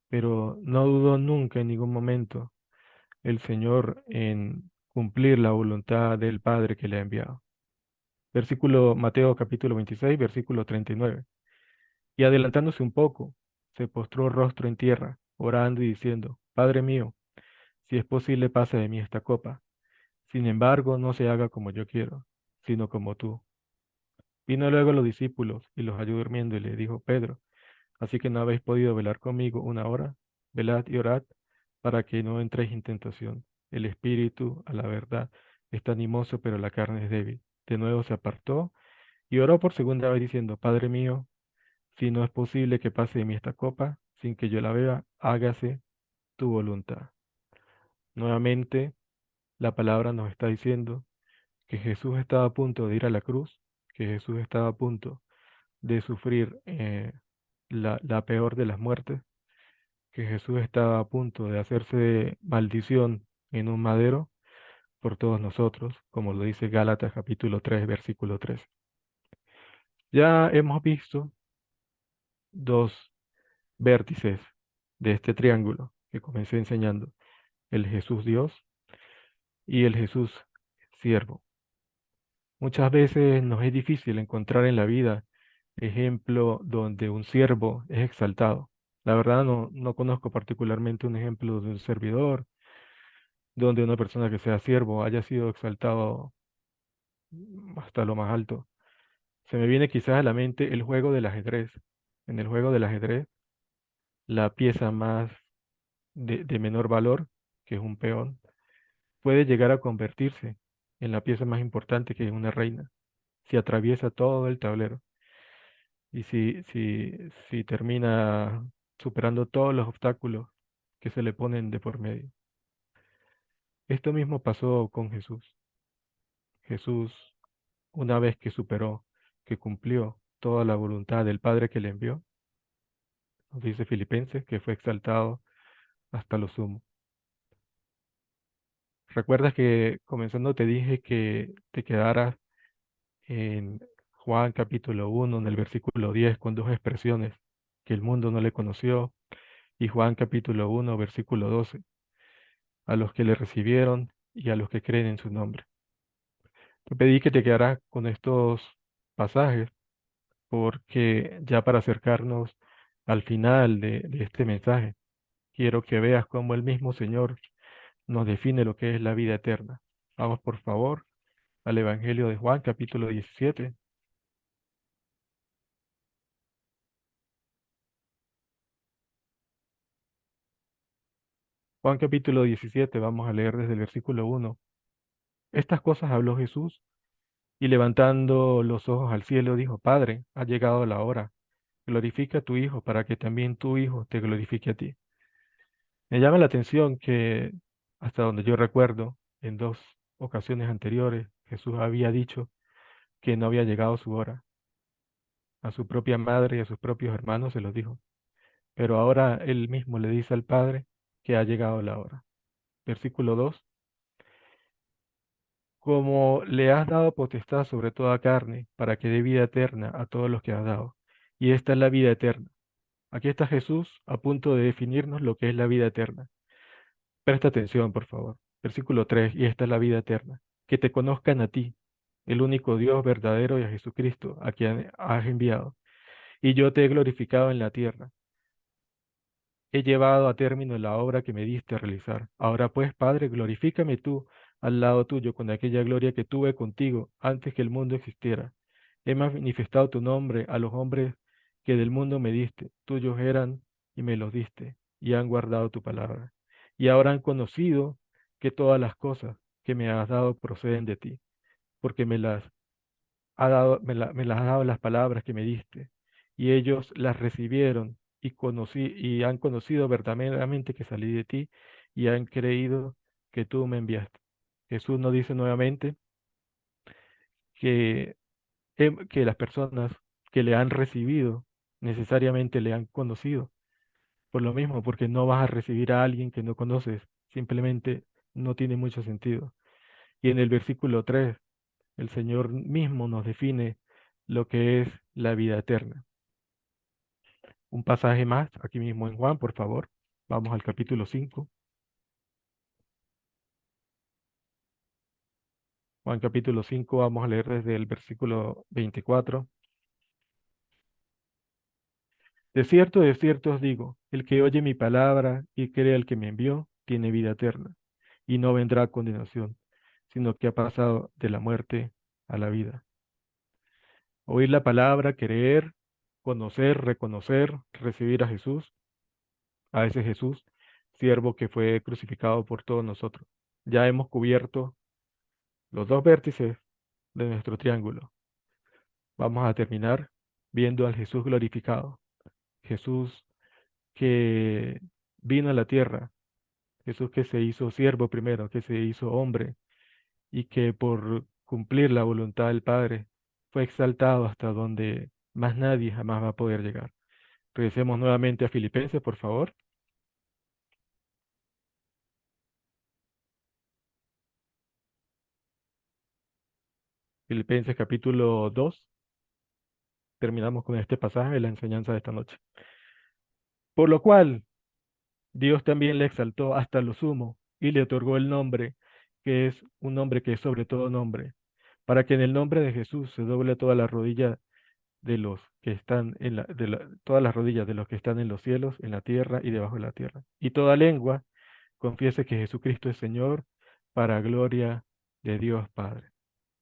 Pero no dudó nunca en ningún momento el Señor en cumplir la voluntad del Padre que le ha enviado. Mateo capítulo 26, versículo 39. Y adelantándose un poco, se postró rostro en tierra, orando y diciendo, Padre mío, si es posible, pasa de mí esta copa. Sin embargo, no se haga como yo quiero, sino como tú. Vino luego los discípulos y los halló durmiendo y le dijo, Pedro, así que no habéis podido velar conmigo una hora, velad y orad para que no entréis en tentación. El espíritu, a la verdad, está animoso, pero la carne es débil. De nuevo se apartó y oró por segunda vez diciendo, Padre mío, si no es posible que pase de mí esta copa, sin que yo la beba, hágase tu voluntad. Nuevamente, la palabra nos está diciendo que Jesús estaba a punto de ir a la cruz, que Jesús estaba a punto de sufrir la peor de las muertes, que Jesús estaba a punto de hacerse maldición en un madero por todos nosotros, como lo dice Gálatas capítulo 3, versículo 3. Ya hemos visto dos vértices de este triángulo que comencé enseñando, el Jesús Dios y el Jesús siervo. Muchas veces nos es difícil encontrar en la vida ejemplo donde un siervo es exaltado. La verdad no conozco particularmente un ejemplo de un servidor donde una persona que sea siervo haya sido exaltado hasta lo más alto. Se me viene quizás a la mente el juego del ajedrez. En el juego del ajedrez, la pieza más de menor valor, que es un peón, puede llegar a convertirse en la pieza más importante, que es una reina, si atraviesa todo el tablero y si termina superando todos los obstáculos que se le ponen de por medio. Esto mismo pasó con Jesús. Jesús, una vez que superó, que cumplió toda la voluntad del Padre que le envió, nos dice Filipenses que fue exaltado hasta lo sumo. ¿Recuerdas que comenzando te dije que te quedaras en Juan capítulo 1, en el versículo 10, con dos expresiones que el mundo no le conoció, y Juan capítulo 1, versículo 12, a los que le recibieron y a los que creen en su nombre? Te pedí que te quedaras con estos pasajes porque ya para acercarnos al final de este mensaje, quiero que veas cómo el mismo Señor nos define lo que es la vida eterna. Vamos, por favor, al Evangelio de Juan, capítulo 17. Juan capítulo 17, vamos a leer desde el versículo 1. Estas cosas habló Jesús y levantando los ojos al cielo dijo, Padre, ha llegado la hora, glorifica a tu Hijo para que también tu Hijo te glorifique a ti. Me llama la atención que hasta donde yo recuerdo, en dos ocasiones anteriores, Jesús había dicho que no había llegado su hora. A su propia madre y a sus propios hermanos se los dijo. Pero ahora él mismo le dice al Padre que ha llegado la hora. Versículo 2. Como le has dado potestad sobre toda carne, para que dé vida eterna a todos los que has dado. Y esta es la vida eterna. Aquí está Jesús a punto de definirnos lo que es la vida eterna. Presta atención, por favor. Versículo 3. Y esta es la vida eterna. Que te conozcan a ti, el único Dios verdadero, y a Jesucristo, a quien has enviado. Y yo te he glorificado en la tierra. He llevado a término la obra que me diste a realizar. Ahora pues, Padre, glorifícame tú al lado tuyo con aquella gloria que tuve contigo antes que el mundo existiera. He manifestado tu nombre a los hombres que del mundo me diste. Tuyos eran y me los diste, y han guardado tu palabra. Y ahora han conocido que todas las cosas que me has dado proceden de ti, porque me las has dado las palabras que me diste, y ellos las recibieron y han conocido verdaderamente que salí de ti y han creído que tú me enviaste. Jesús nos dice nuevamente que, que las personas que le han recibido necesariamente le han conocido. Por lo mismo, porque no vas a recibir a alguien que no conoces, simplemente no tiene mucho sentido. Y en el versículo 3 el Señor mismo nos define lo que es la vida eterna. Un pasaje más, aquí mismo en Juan, por favor. Vamos al capítulo 5. Juan capítulo 5, vamos a leer desde el versículo 24. De cierto os digo, el que oye mi palabra y cree al que me envió, tiene vida eterna, y no vendrá a condenación, sino que ha pasado de la muerte a la vida. Oír la palabra, creer, conocer, reconocer, recibir a ese Jesús, siervo que fue crucificado por todos nosotros. Ya hemos cubierto los dos vértices de nuestro triángulo. Vamos a terminar viendo al Jesús glorificado, Jesús que vino a la tierra, Jesús que se hizo siervo primero, que se hizo hombre y que por cumplir la voluntad del Padre fue exaltado hasta donde más nadie jamás va a poder llegar. Regresemos nuevamente a Filipenses, por favor. Filipenses capítulo 2. Terminamos con este pasaje de la enseñanza de esta noche. Por lo cual, Dios también le exaltó hasta lo sumo y le otorgó el nombre, que es un nombre que es sobre todo nombre, para que en el nombre de Jesús se doble toda la rodilla de los que están todas las rodillas de los que están en los cielos, en la tierra y debajo de la tierra. Y toda lengua confiese que Jesucristo es Señor, para gloria de Dios Padre.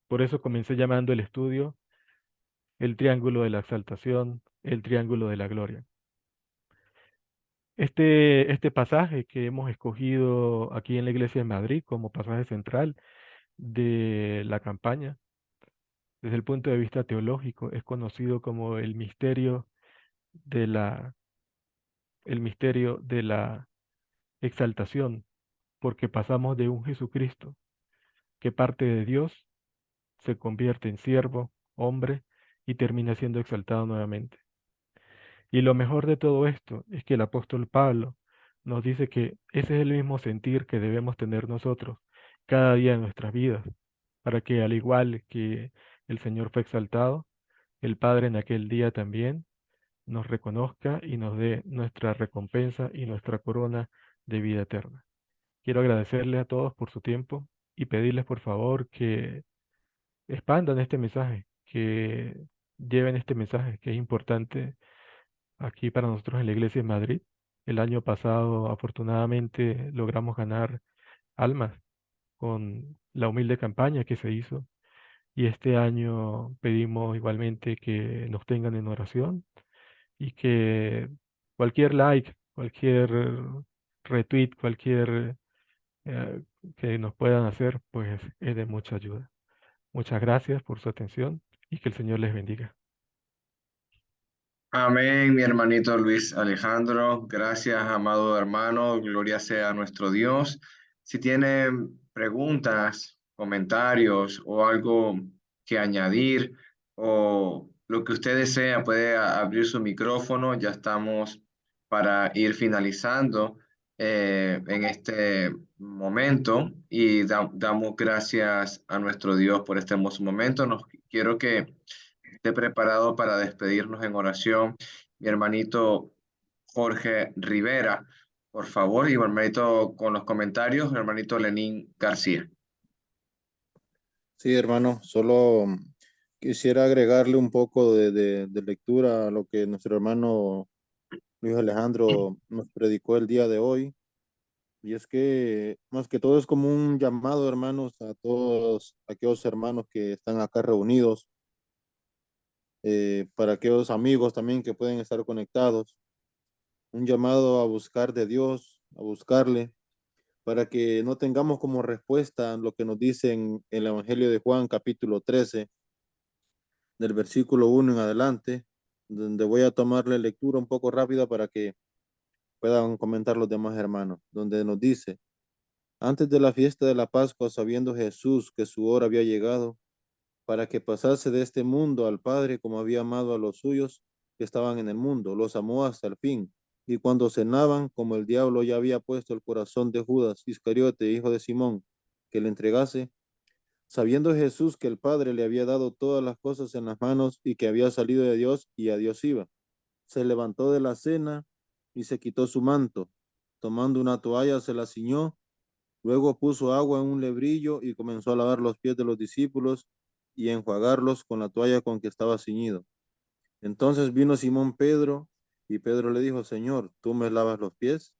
Por eso comencé llamando el estudio el triángulo de la exaltación, el triángulo de la gloria. Este pasaje que hemos escogido aquí en la Iglesia de Madrid como pasaje central de la campaña, desde el punto de vista teológico, es conocido como el misterio de la exaltación, porque pasamos de un Jesucristo que parte de Dios, se convierte en siervo, hombre, y termina siendo exaltado nuevamente. Y lo mejor de todo esto es que el apóstol Pablo nos dice que ese es el mismo sentir que debemos tener nosotros cada día de nuestras vidas, para que al igual que el Señor fue exaltado, el Padre en aquel día también nos reconozca y nos dé nuestra recompensa y nuestra corona de vida eterna. Quiero agradecerle a todos por su tiempo y pedirles por favor que expandan este mensaje, que lleven este mensaje que es importante aquí para nosotros en la iglesia de Madrid. El año pasado, afortunadamente, logramos ganar almas con la humilde campaña que se hizo. Y este año pedimos igualmente que nos tengan en oración y que cualquier like, cualquier retweet, cualquier eh, que nos puedan hacer, pues es de mucha ayuda. Muchas gracias por su atención y que el Señor les bendiga.
Amén, mi hermanito Luis Alejandro. Gracias, amado hermano. Gloria sea a nuestro Dios. Si tienen preguntas, comentarios o algo que añadir o lo que usted desea, puede abrir su micrófono. Ya estamos para ir finalizando en este momento y damos gracias a nuestro Dios por este hermoso momento. Quiero que esté preparado para despedirnos en oración. Mi hermanito Jorge Rivera, por favor, y mi hermanito con los comentarios, mi hermanito Lenín García.
Sí, hermano, solo quisiera agregarle un poco de lectura a lo que nuestro hermano Luis Alejandro nos predicó el día de hoy. Y es que más que todo es como un llamado, hermanos, a todos aquellos hermanos que están acá reunidos, para aquellos amigos también que pueden estar conectados. Un llamado a buscar de Dios, a buscarle, para que no tengamos como respuesta lo que nos dice en el Evangelio de Juan, capítulo 13, del versículo 1 en adelante, donde voy a tomarle lectura un poco rápida para que puedan comentar los demás hermanos, donde nos dice: antes de la fiesta de la Pascua, sabiendo Jesús que su hora había llegado, para que pasase de este mundo al Padre, como había amado a los suyos que estaban en el mundo, los amó hasta el fin. Y cuando cenaban, como el diablo ya había puesto el corazón de Judas Iscariote, hijo de Simón, que le entregase, sabiendo Jesús que el Padre le había dado todas las cosas en las manos y que había salido de Dios y a Dios iba, se levantó de la cena y se quitó su manto. Tomando una toalla se la ciñó. Luego puso agua en un lebrillo y comenzó a lavar los pies de los discípulos y a enjuagarlos con la toalla con que estaba ceñido. Entonces vino Simón Pedro y Pedro le dijo: Señor, ¿tú me lavas los pies?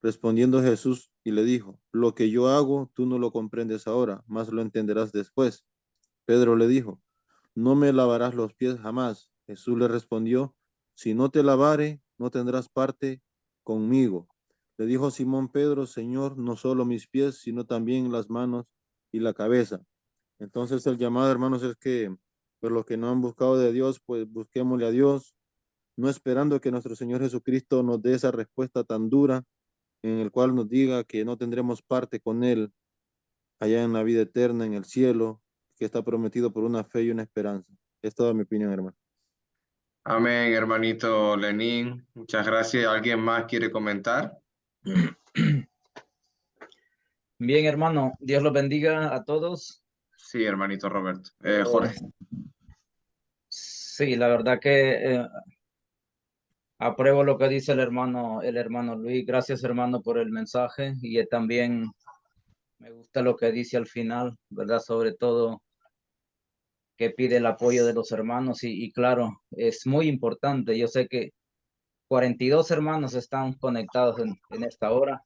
Respondiendo Jesús y le dijo: lo que yo hago tú no lo comprendes ahora, mas lo entenderás después. Pedro le dijo: no me lavarás los pies jamás. Jesús le respondió: si no te lavare, no tendrás parte conmigo. Le dijo Simón Pedro: Señor, no solo mis pies, sino también las manos y la cabeza. Entonces el llamado, hermanos, es que por los que no han buscado de Dios, pues busquémosle a Dios, no esperando que nuestro Señor Jesucristo nos dé esa respuesta tan dura, en el cual nos diga que no tendremos parte con Él allá en la vida eterna, en el cielo, que está prometido por una fe y una esperanza. Es toda mi opinión, hermano.
Amén, hermanito Lenín. Muchas gracias. ¿Alguien más quiere comentar?
Bien, hermano, Dios los bendiga a todos.
Sí, hermanito Roberto.
Eh,
Jorge.
sí, la verdad que apruebo lo que dice el hermano Luis. Gracias, hermano, por el mensaje. Y también me gusta lo que dice al final, ¿verdad? Sobre todo que pide el apoyo de los hermanos. Y claro, es muy importante. Yo sé que 42 hermanos están conectados en esta hora.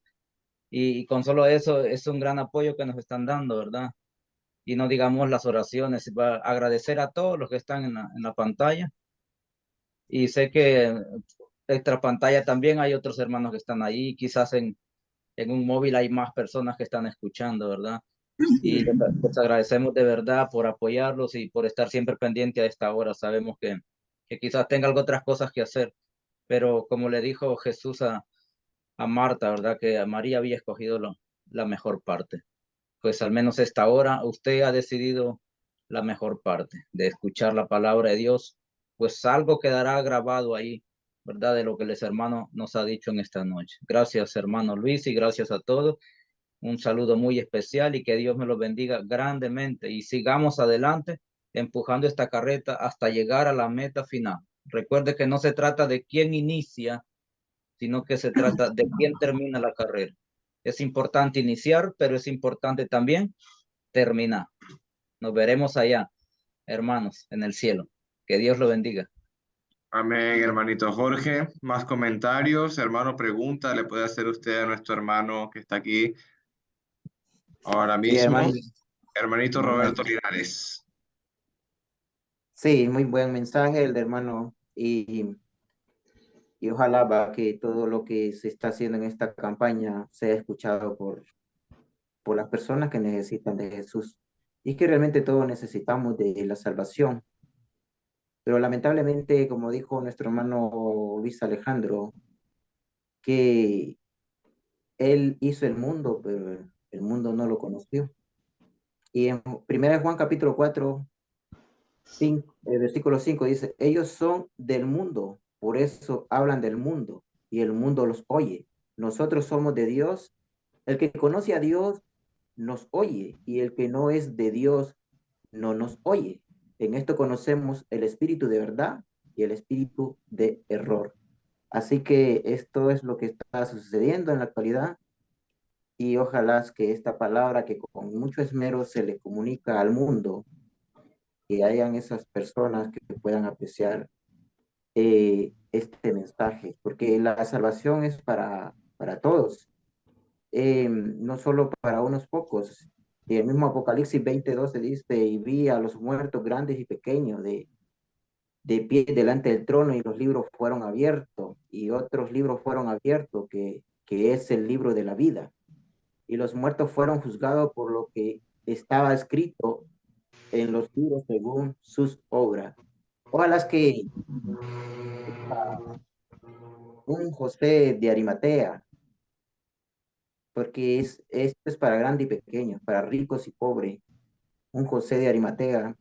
Y con solo eso es un gran apoyo que nos están dando, ¿verdad? Y no digamos las oraciones, va a agradecer a todos los que están en la pantalla. Y sé que extra pantalla también hay otros hermanos que están ahí, quizás en un móvil hay más personas que están escuchando, ¿verdad? Y les agradecemos de verdad por apoyarlos y por estar siempre pendiente a esta hora. Sabemos que quizás tenga algo otras cosas que hacer, pero como le dijo Jesús a Marta, ¿verdad? Que a María había escogido la mejor parte. Pues al menos esta hora usted ha decidido la mejor parte de escuchar la palabra de Dios, pues algo quedará grabado ahí, ¿verdad? De lo que el hermano nos ha dicho en esta noche. Gracias, hermano Luis, y gracias a todos. Un saludo muy especial y que Dios me lo bendiga grandemente y sigamos adelante empujando esta carreta hasta llegar a la meta final. Recuerde que no se trata de quién inicia, sino que se trata de quién termina la carrera. Es importante iniciar, pero es importante también terminar. Nos veremos allá, hermanos, en el cielo. Que Dios lo bendiga.
Amén, hermanito Jorge. Más comentarios, hermano, pregunta, le puede hacer usted a nuestro hermano que está aquí ahora
Sí, hermano.
mismo. Hermanito
Bueno,
Roberto Linares.
sí, muy buen mensaje el de hermano y ojalá va que todo lo que se está haciendo en esta campaña sea escuchado por las personas que necesitan de Jesús. Y es que realmente todos necesitamos de la salvación, pero lamentablemente, como dijo nuestro hermano Luis Alejandro, que él hizo el mundo, pero el mundo no lo conoció. Y en 1 Juan capítulo 4, versículo 5 dice, ellos son del mundo, por eso hablan del mundo y el mundo los oye. Nosotros somos de Dios. El que conoce a Dios nos oye y el que no es de Dios no nos oye. En esto conocemos el espíritu de verdad y el espíritu de error. Así que esto es lo que está sucediendo en la actualidad y ojalá que esta palabra que con mucho esmero se le comunica al mundo, que hayan esas personas que puedan apreciar este mensaje, porque la salvación es para todos, no solo para unos pocos. Y el mismo Apocalipsis 20:12 dice, y vi a los muertos grandes y pequeños de pie delante del trono y los libros fueron abiertos y otros libros fueron abiertos que es el libro de la vida. Y los muertos fueron juzgados por lo que estaba escrito en los libros según sus obras. Ojalá es que un José de Arimatea, porque esto es para grande y pequeño, para ricos y pobres, un José de Arimatea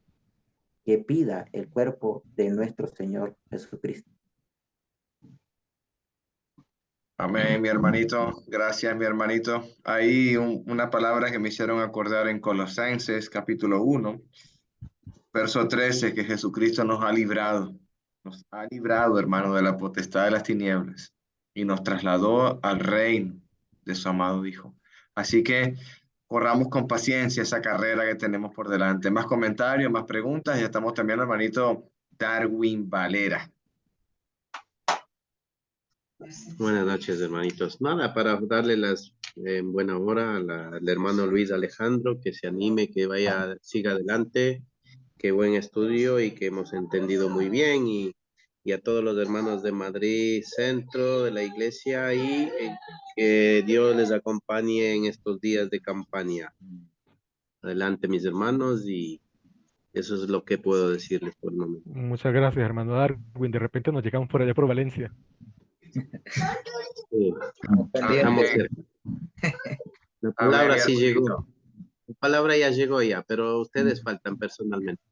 que pida el cuerpo de nuestro Señor Jesucristo.
Amén, mi hermanito. Gracias, mi hermanito. Hay una palabra que me hicieron acordar en Colosenses, capítulo 1, verso 13, que Jesucristo nos ha librado, hermano, de la potestad de las tinieblas y nos trasladó al reino de su amado Hijo. Así que corramos con paciencia esa carrera que tenemos por delante. Más comentarios, más preguntas. Ya estamos también, hermanito Darwin Valera.
Buenas noches, hermanitos. Nada, para darle las buena hora al hermano Luis Alejandro, que se anime, que vaya, siga adelante, que buen estudio y que hemos entendido muy bien. Y a todos los hermanos de Madrid Centro, de la iglesia, y que Dios les acompañe en estos días de campaña. Adelante, mis hermanos, y eso es lo que puedo decirles por el momento.
Muchas gracias, hermano Darwin. De repente nos llegamos por allá por Valencia.
Sí,
Estamos
estamos
pendientes.
cerca. La
Amén,
palabra
mi
sí llegó.
hermanito.
La palabra ya llegó ya, pero ustedes faltan personalmente.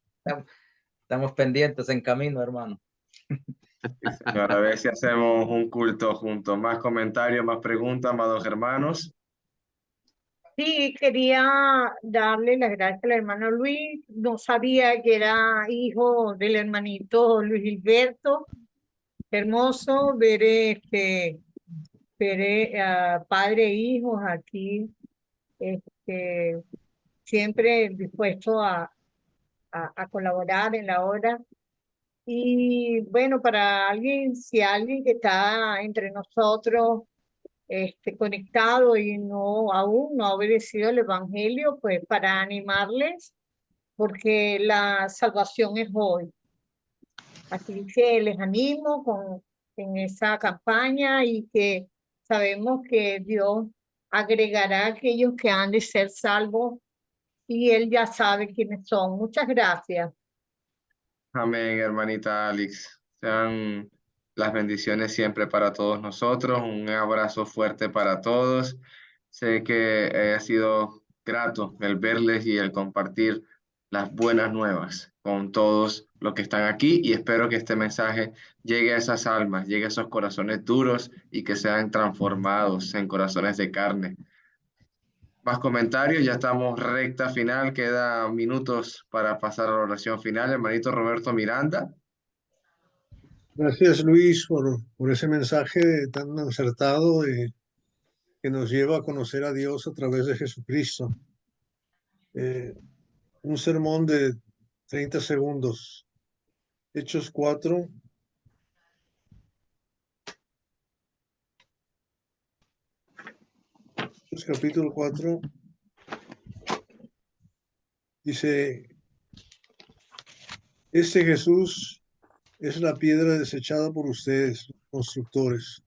Estamos pendientes en camino, hermano.
Sí, señor. A ver si hacemos un culto juntos. Más comentarios, más preguntas, amados hermanos.
Sí, quería darle las gracias al hermano Luis. No sabía que era hijo del hermanito Luis Gilberto. Hermoso ver a padre e hijos aquí, este, siempre dispuesto a colaborar en la obra. Y bueno, para alguien, si alguien que está entre nosotros conectado y no aún no ha obedecido el Evangelio, pues para animarles, porque la salvación es hoy. Así que les animo en esa campaña y que sabemos que Dios agregará a aquellos que han de ser salvos y Él ya sabe quiénes son. Muchas gracias.
Amén, hermanita Alex. Sean las bendiciones siempre para todos nosotros. Un abrazo fuerte para todos. Sé que ha sido grato el verles y el compartir las buenas nuevas con todos los que están aquí y espero que este mensaje llegue a esas almas, llegue a esos corazones duros y que sean transformados en corazones de carne. Más comentarios, ya estamos recta final, queda minutos para pasar a la oración final. Hermanito Roberto Miranda.
Gracias Luis por ese mensaje tan acertado que nos lleva a conocer a Dios a través de Jesucristo. Un sermón de 30 segundos Hechos 4. Hechos capítulo 4. Dice, este Jesús es la piedra desechada por ustedes, los constructores,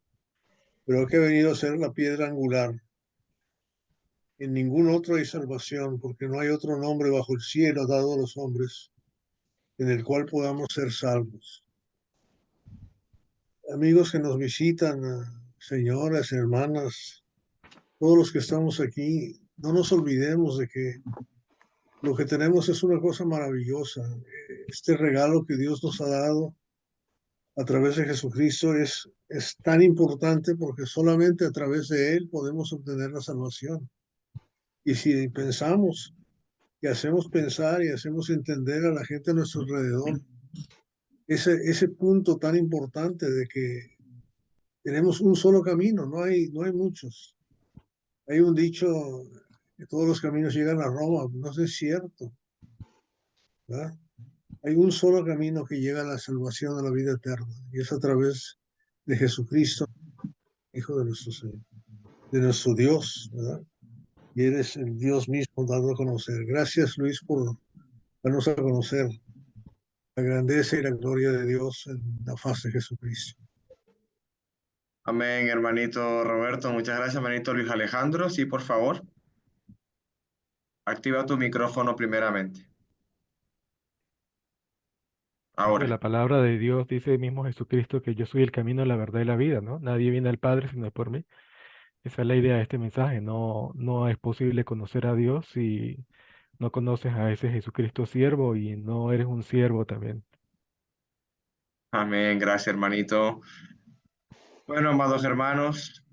pero que ha venido a ser la piedra angular. En ningún otro hay salvación, porque no hay otro nombre bajo el cielo dado a los hombres en el cual podamos ser salvos. Amigos que nos visitan, señoras, hermanas, todos los que estamos aquí, no nos olvidemos de que lo que tenemos es una cosa maravillosa. Este regalo que Dios nos ha dado a través de Jesucristo es tan importante porque solamente a través de Él podemos obtener la salvación. Y si pensamos y hacemos pensar y hacemos entender a la gente a nuestro alrededor ese punto tan importante de que tenemos un solo camino, no hay muchos. Hay un dicho que todos los caminos llegan a Roma, no es cierto, ¿verdad? Hay un solo camino que llega a la salvación, a la vida eterna, y es a través de Jesucristo, Hijo de nuestro Señor, de nuestro Dios, ¿verdad? Y eres el Dios mismo dado a conocer. Gracias, Luis, por darnos a conocer la grandeza y la gloria de Dios en la faz de Jesucristo.
Amén, hermanito Roberto. Muchas gracias, hermanito Luis Alejandro. Sí, por favor. Activa tu micrófono primeramente.
Porque
Ahora.
la palabra de Dios dice mismo Jesucristo que yo soy el camino, la verdad y la vida, ¿no? Nadie viene al Padre sino por mí. Esa es la idea de este mensaje. No, no es posible conocer a Dios si no conoces a ese Jesucristo siervo y no eres un siervo también.
Amén, gracias, hermanito. Bueno, amados hermanos,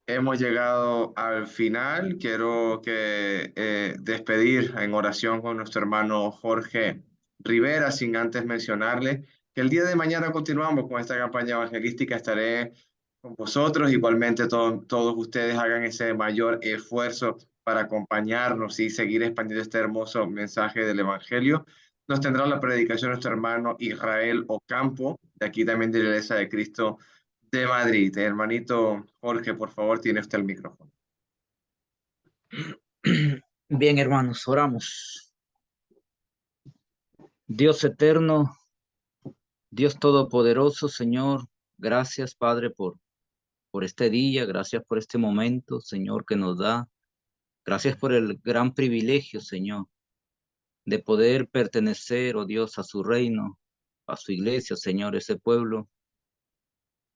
hemos llegado al final. Quiero que despedir en oración con nuestro hermano Jorge Rivera, sin antes mencionarle que el día de mañana continuamos con esta campaña evangelística. Estaré con vosotros. Igualmente, todos ustedes hagan ese mayor esfuerzo para acompañarnos y seguir expandiendo este hermoso mensaje del Evangelio. Nos tendrá la predicación nuestro hermano Israel Ocampo, de aquí también de la Iglesia de Cristo de Madrid. Hermanito Jorge, por favor, tiene usted el micrófono.
Bien, hermanos, oramos. Dios eterno, Dios todopoderoso, Señor, gracias, Padre, por este día, gracias por este momento, Señor, que nos da. Gracias por el gran privilegio, Señor, de poder pertenecer, oh Dios, a su reino, a su iglesia, Señor, ese pueblo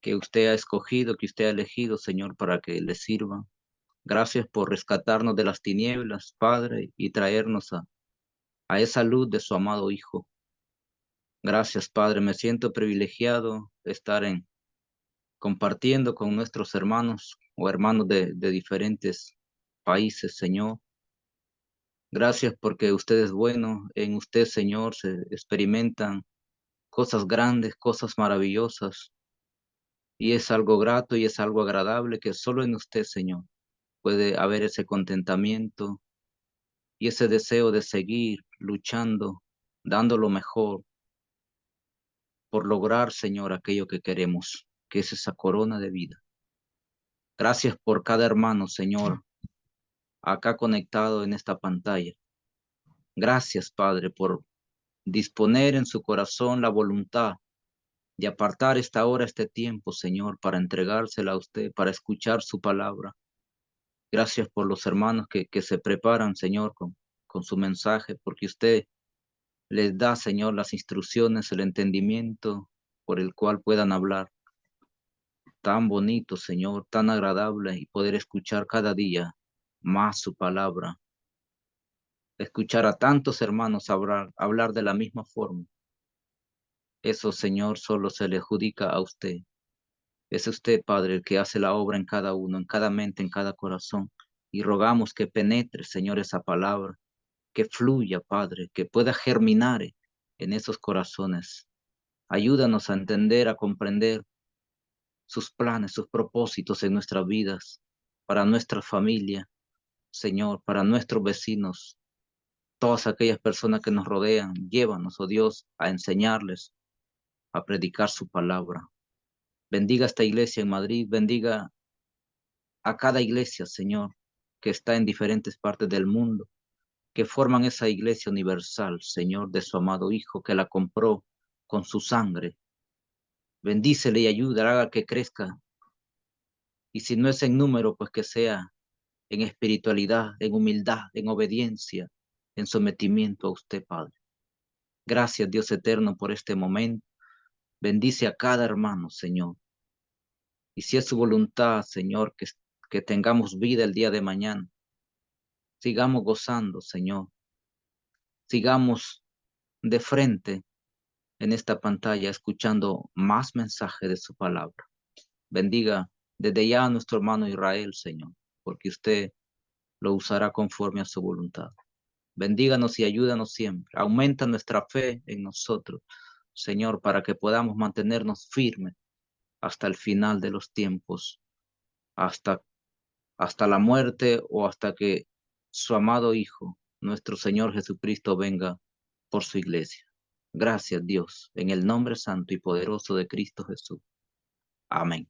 que usted ha escogido, que usted ha elegido, Señor, para que le sirva. Gracias por rescatarnos de las tinieblas, Padre, y traernos a esa luz de su amado Hijo. Gracias, Padre, me siento privilegiado de estar compartiendo con nuestros hermanos o hermanos de diferentes países, Señor. Gracias porque usted es bueno, en usted, Señor, se experimentan cosas grandes, cosas maravillosas, y es algo grato y es algo agradable que solo en usted, Señor, puede haber ese contentamiento y ese deseo de seguir luchando, dando lo mejor por lograr, Señor, aquello que queremos, que es esa corona de vida. Gracias por cada hermano, Señor, acá conectado en esta pantalla. Gracias, Padre, por disponer en su corazón la voluntad de apartar esta hora, este tiempo, Señor, para entregársela a usted, para escuchar su palabra. Gracias por los hermanos que se preparan, Señor, con su mensaje, porque usted les da, Señor, las instrucciones, el entendimiento por el cual puedan hablar. Tan bonito, Señor, tan agradable, y poder escuchar cada día más su palabra. Escuchar a tantos hermanos hablar de la misma forma. Eso, Señor, solo se le adjudica a usted. Es usted, Padre, el que hace la obra en cada uno, en cada mente, en cada corazón. Y rogamos que penetre, Señor, esa palabra, que fluya, Padre, que pueda germinar en esos corazones. Ayúdanos a entender, a comprender sus planes, sus propósitos en nuestras vidas, para nuestra familia, Señor, para nuestros vecinos, todas aquellas personas que nos rodean. Llévanos, oh Dios, a enseñarles, a predicar su palabra. Bendiga esta iglesia en Madrid, bendiga a cada iglesia, Señor, que está en diferentes partes del mundo, que forman esa iglesia universal, Señor, de su amado Hijo, que la compró con su sangre. Bendícele y ayúdala, haga que crezca. Y si no es en número, pues que sea en espiritualidad, en humildad, en obediencia, en sometimiento a usted, Padre. Gracias, Dios eterno, por este momento. Bendice a cada hermano, Señor. Y si es su voluntad, Señor, que tengamos vida el día de mañana, sigamos gozando, Señor. Sigamos de frente en esta pantalla, escuchando más mensajes de su palabra. Bendiga desde ya a nuestro hermano Israel, Señor, porque usted lo usará conforme a su voluntad. Bendíganos y ayúdanos siempre. Aumenta nuestra fe en nosotros, Señor, para que podamos mantenernos firmes hasta el final de los tiempos, hasta la muerte o hasta que su amado Hijo, nuestro Señor Jesucristo, venga por su iglesia. Gracias, Dios, en el nombre santo y poderoso de Cristo Jesús. Amén.